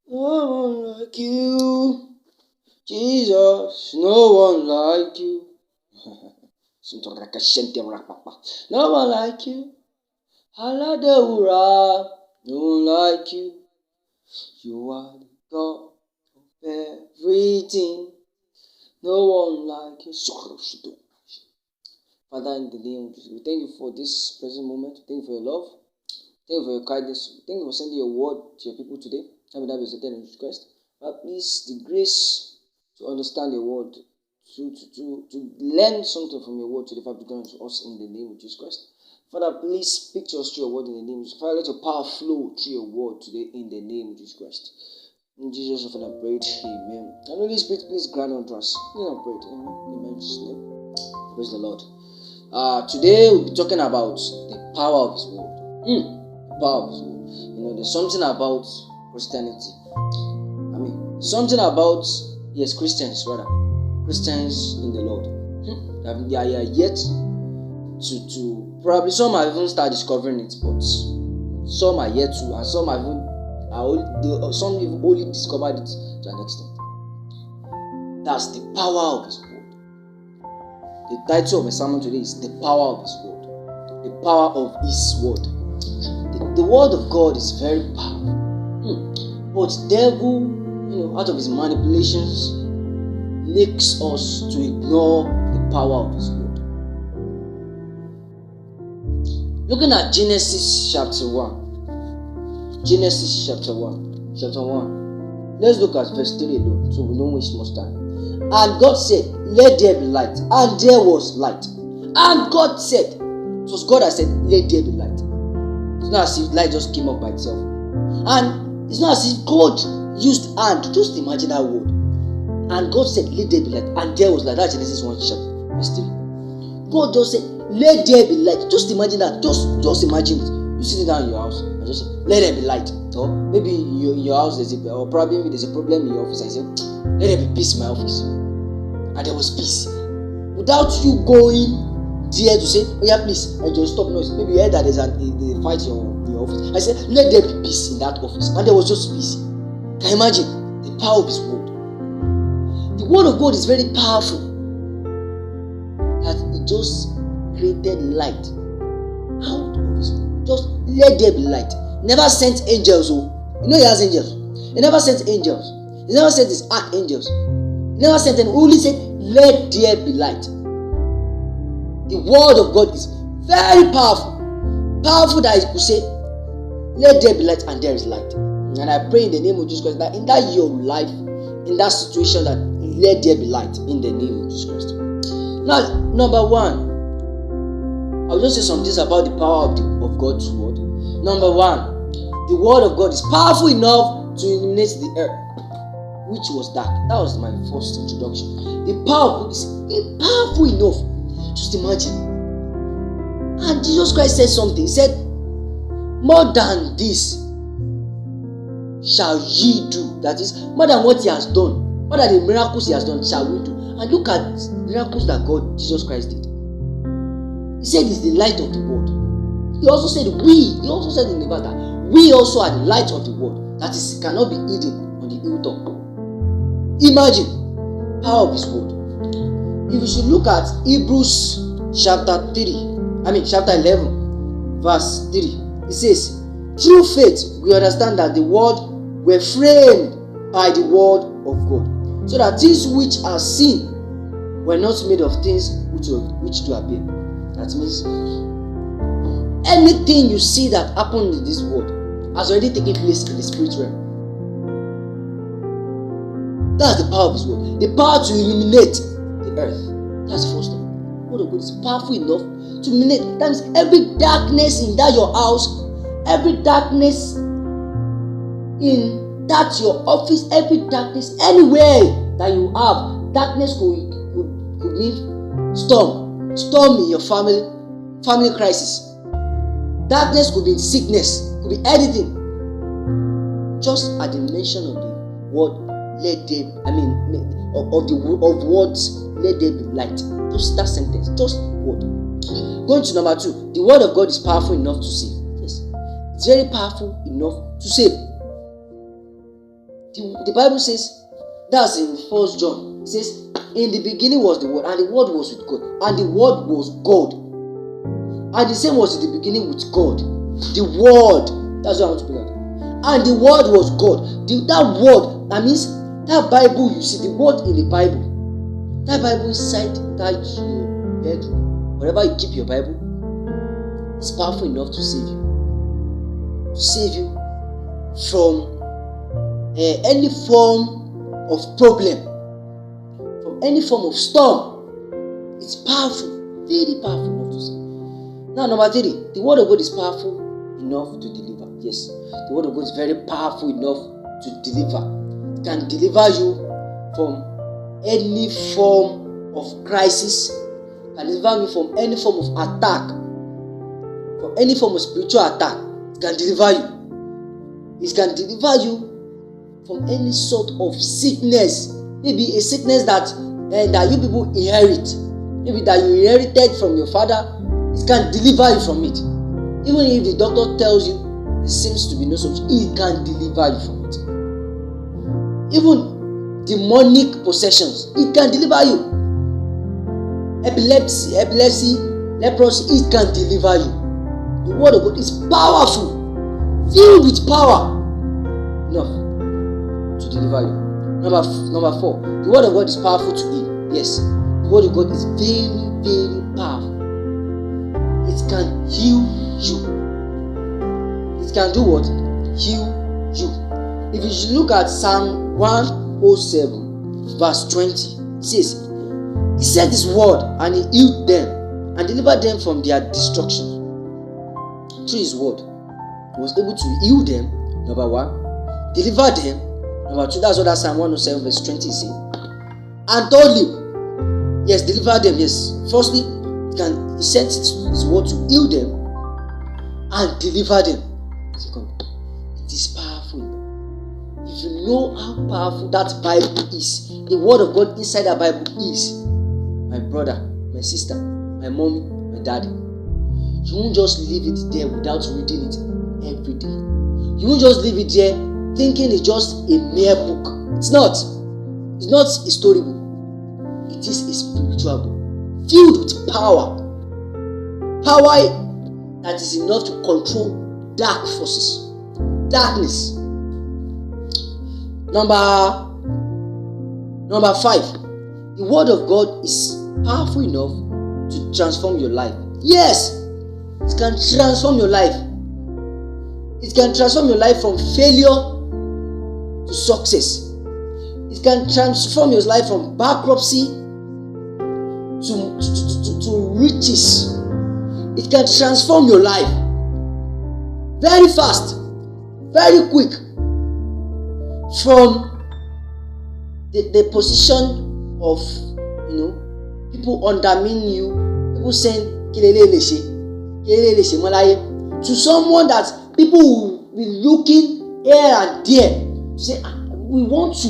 No one like you, Jesus. No one like you. No one like you. Aladewura. No one like you. You are the God of everything. No one like you. Father, in the name of Jesus, we thank you for this present moment. Thank you for your love. Thank you for your kindness. Thank you for sending your word to your people today. Have that be said in Jesus Christ. But please, the grace to understand your word, to learn something from your word today, Father, be done to us in the name of Jesus Christ. Father, please speak to us through your word in the name of Jesus. Father, let your power flow through your word today in the name of Jesus Christ. In Jesus' name, I prayed. Amen. And Holy Spirit, please grant unto us. Please I prayed. Amen. Amen. Jesus' name. Praise the Lord. Today we'll be talking about the power of His word. The power of His word. There's something about Christianity. Something about Christians rather. Christians in the Lord. They are yet to probably some have even started discovering it, but some are yet to, and some have even some even only discovered it to an extent. That's the power of His word. The title of a sermon today is the power of His word. The power of His word. The word of God is very powerful. But the devil, out of his manipulations, makes us to ignore the power of His word. Looking at Genesis chapter 1. Genesis chapter 1. Chapter 1. Let's look at verse 3 alone, so we don't waste much time. And God said, let there be light. And there was light. And God said, it was God that said, let there be light. It's not as if light just came up by itself. And it's not as if God used hand. Just imagine that word. And God said, let there be light. And there was light. That's Genesis 1 chapter verse 3. God just said, let there be light. Just imagine that. Just imagine it. You sit down in your house and just say, let there be light. Or maybe in your house or probably there's a problem in your office and you say, let there be peace in my office. And there was peace. Without you going there to say, oh yeah, please, I just stop noise. Maybe you heard that there's a fight in your office. I said, let there be peace in that office. And there was just peace. Can you imagine the power of His word? The word of God is very powerful. That it just created light out of His word. Just let there be light. Never sent angels. He has angels. He never sent angels. He never sent His archangels. He never sent them. He only said, let there be light. The word of God is very powerful. Powerful that He could say, let there be light, and there is light. And I pray in the name of Jesus Christ that in that year of life, in that situation, that let there be light in the name of Jesus Christ. Now, number one, I'll just say some things about the power of God's word. Number one, the word of God is powerful enough to illuminate the earth, which was dark. That was my first introduction. The power of God is powerful enough. Just imagine. And Jesus Christ said something. He said, more than this shall ye do. That is, more than what He has done, more than the miracles He has done, shall we do. And look at miracles that Jesus Christ did. He said He's the light of the world. He also said He also said in the verse that we also are the light of the world. That is, cannot be hidden on the hilltop. Imagine power of His word. If you should look at Hebrews chapter 11, verse 3, it says, through faith we understand that the world were framed by the word of God, so that things which are seen were not made of things which do appear. That means anything you see that happened in this world has already taken place in the spirit realm. That's the power of His word. The power to illuminate the earth. That's the first thing. The word of God is powerful enough to illuminate. That means every darkness in that your house, every darkness in that your office, every darkness anywhere that you have, darkness could mean storm in your family crisis. Darkness could be sickness, could be anything. Just at the mention of the word, let there, of words, let there be light. Just that sentence, just word. Going to number 2, the word of God is powerful enough to save. Yes, it's very powerful enough to save. The Bible says, that's in 1 John. It says, in the beginning was the Word, and the Word was with God, and the Word was God. And the same was in the beginning with God. The Word. That's what I want to bring out. And the Word was God. That Word, that means that Bible you see, the Word in the Bible. That Bible inside that your bedroom, wherever you keep your Bible, is powerful enough to save you. To save you from any form of problem, from any form of storm. It's powerful, very powerful enough to save. Now, number 3, the Word of God is powerful enough to deliver. Yes, the Word of God is very powerful enough to deliver. It can deliver you from any form of crisis, can deliver you from any form of attack, from any form of spiritual attack. It can deliver you. It can deliver you from any sort of sickness. Maybe a sickness that you people inherit, maybe that you inherited from your father. It can deliver you from it. Even if the doctor tells you there seems to be no solution, it can deliver you from it. Even demonic possessions, it can deliver you. Epilepsy, leprosy, it can deliver you. The Word of God is powerful, filled with power enough to deliver you. Number 4, the Word of God is powerful to heal. Yes, the Word of God is very, very powerful. It can heal you. It can do what? Heal you. If you look at Psalm 107, verse 20, it says, He said His word and He healed them and delivered them from their destruction. Through His word, He was able to heal them, number 1, deliver them, number 2. That's what that Psalm 107, verse 20 says. And thirdly, yes, deliver them. Yes, firstly, He sent His word to heal them and deliver them. Second, it is powerful. If you know how powerful that Bible is, the Word of God inside that Bible is, my brother, my sister, my mommy, my daddy, you won't just leave it there without reading it every day. You won't just leave it there thinking it's just a mere book. It's not. It's not a storybook. It is a spiritual book filled with power. Power that is enough to control dark forces, darkness. Number 5, the Word of God is powerful enough to transform your life. Yes, it can transform your life. It can transform your life from failure to success. It can transform your life from bankruptcy to riches. It can transform your life very fast, very quick, from the position of people undermining you, people saying to someone that people will be looking here and there to say, we want to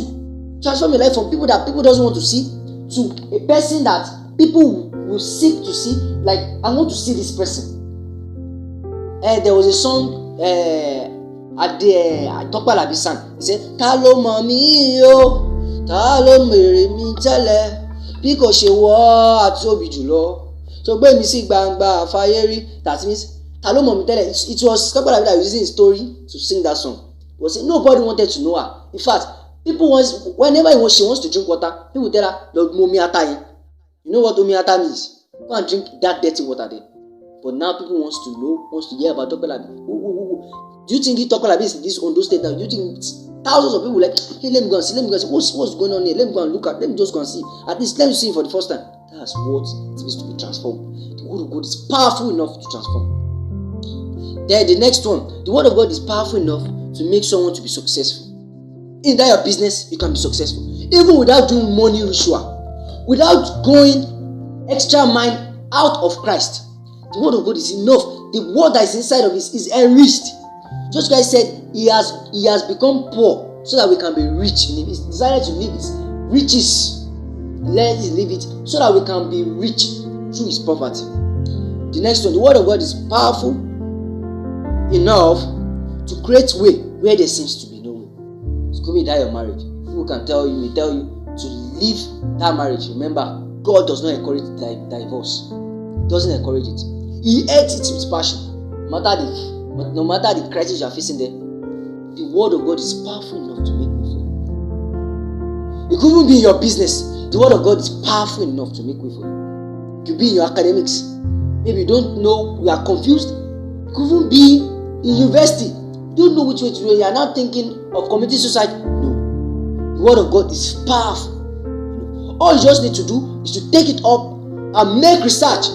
transform your life from people that people doesn't want to see to a person that people will seek to see. Like, I want to see this person. There was a song Tọ́pẹ́ Àlàbí sang. He said, ta ló mọ̀ mí o, ta ló mèrè mi tẹ́lẹ̀, bí kò ṣe wọ́ àtóbi jùlọ, tó gbé mi sí gbangba àfáyé rí. That means, ta ló mọ̀ mí tẹ́lẹ̀. It was Tọ́pẹ́ Àlàbí that was using his story to sing that song. He was saying nobody wanted to know her. In fact, whenever she wants to drink water, people tell her, Lord, momi ata yẹn. You know what omi ata means? Go and drink that dirty water there. But now people wants to hear about Tọ́pẹ́ Àlàbí. Do you think Tọ́pẹ́ Àlàbí is in this Ondo state now? Do you think thousands of people like, hey, let me go and see, what's going on here? Let me go and look at, let me just go and see. At least let me see it for the first time. That's what it means to be transformed. The Word of God is powerful enough to transform. Then the next one, the Word of God is powerful enough to make someone to be successful. In that your business, you can be successful. Even without doing money ritual, without going extra mile out of Christ. The Word of God is enough. The word that is inside of it is enriched. Just Christ said, He has become poor so that we can be rich in Him. He decided to leave His riches. Let Him leave it so that we can be rich through His poverty. The next one, the Word of God is powerful enough to create way where there seems to be no way. It's could be that your marriage. People may tell you to leave that marriage. Remember, God does not encourage divorce. He doesn't encourage it. He hates it with passion. No matter the crisis you are facing there, the word of God is powerful enough to make way for you. It could even be in your business. The word of God is powerful enough to make way for you. It could be in your academics. Maybe you don't know, you are confused. It could even be in university. You don't know which way to do. You are now thinking of committing suicide. No. The word of God is powerful. All you just need to do is to take it up and make research.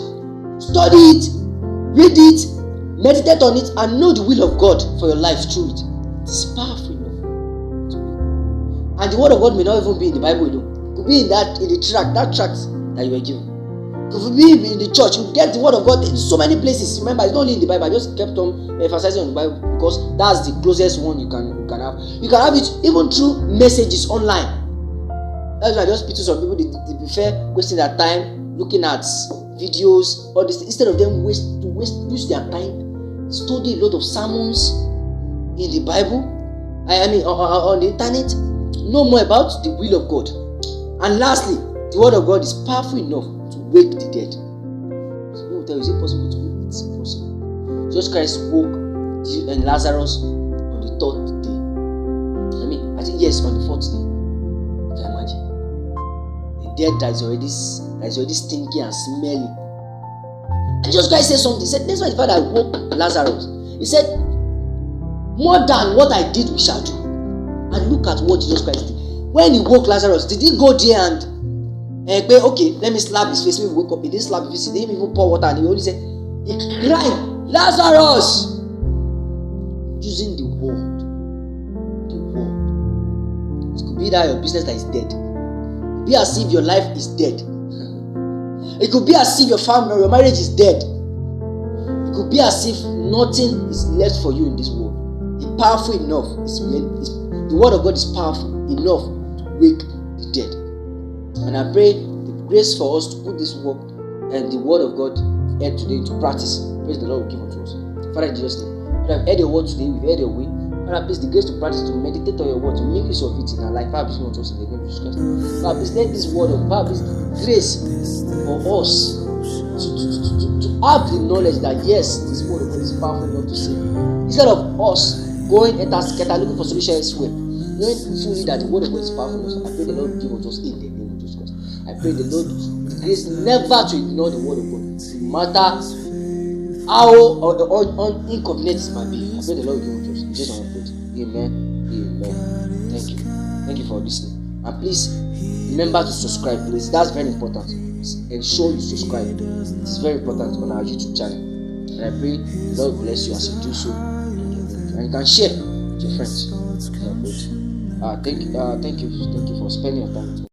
Study it, read it, meditate on it, and know the will of God for your life through it. It is powerful enough. And the word of God may not even be in the Bible alone. It could be in that tract that you were given. It could be in the church. You get the word of God in so many places. Remember, it's not only in the Bible. I just kept on emphasizing on the Bible because that's the closest one you can have. You can have it even through messages online. That's why I just speak to some people. They prefer wasting their time looking at videos or this instead of them use their time study a lot of sermons in the Bible. I mean on the internet. Know more about the will of God. And lastly, the word of God is powerful enough to wake the dead. So people will tell you, is it possible to wake? It's possible. Jesus Christ woke Lazarus on the third day. I think yes, on the fourth day. You can imagine. The dead that is already stinky and smelly. And Jesus Christ said something. He said, that's why the Father woke Lazarus. He said, more than what I did we shall do. And look at what Jesus Christ did. When he woke Lazarus, did he go there and okay, let me slap his face? Maybe he woke up. He didn't slap his face. He didn't even pour water. And he only said, he cried, Lazarus! Using the word. The word. It could be that your business that is dead. It could be as if your life is dead. It could be as if your family or your marriage is dead. It could be as if nothing is left for you in this world. It's powerful enough. The word of God is powerful enough to wake the dead. And I pray the grace for us to put this work and the word of God here today into practice. Praise the Lord will give unto us. Father, in Jesus' name. Father, I've heard your word today. We've heard your way. Father, please, the grace to practice, to meditate on your word, to make use of it in our life. Father, please, unto us in the name of Jesus Christ. Father, please, let this word of Father, please, grace for us to have the knowledge that yes, this word of God is powerful enough to save. Instead of us going enter looking for solution elsewhere, knowing fully that the word of God is powerful enough, I pray the Lord give unto us in the name of Jesus Christ. I pray the Lord the grace never to ignore the word of God, no matter how inconvenient it might be. I pray the Lord give unto us. In Jesus' name I pray. Amen. Amen. Thank you for listening. And please remember to subscribe, please. That's very important. Ensure you subscribe. It's very important on our YouTube channel. And I pray the Lord bless you as you do so. And you can share with your friends. Thank you for spending your time with me.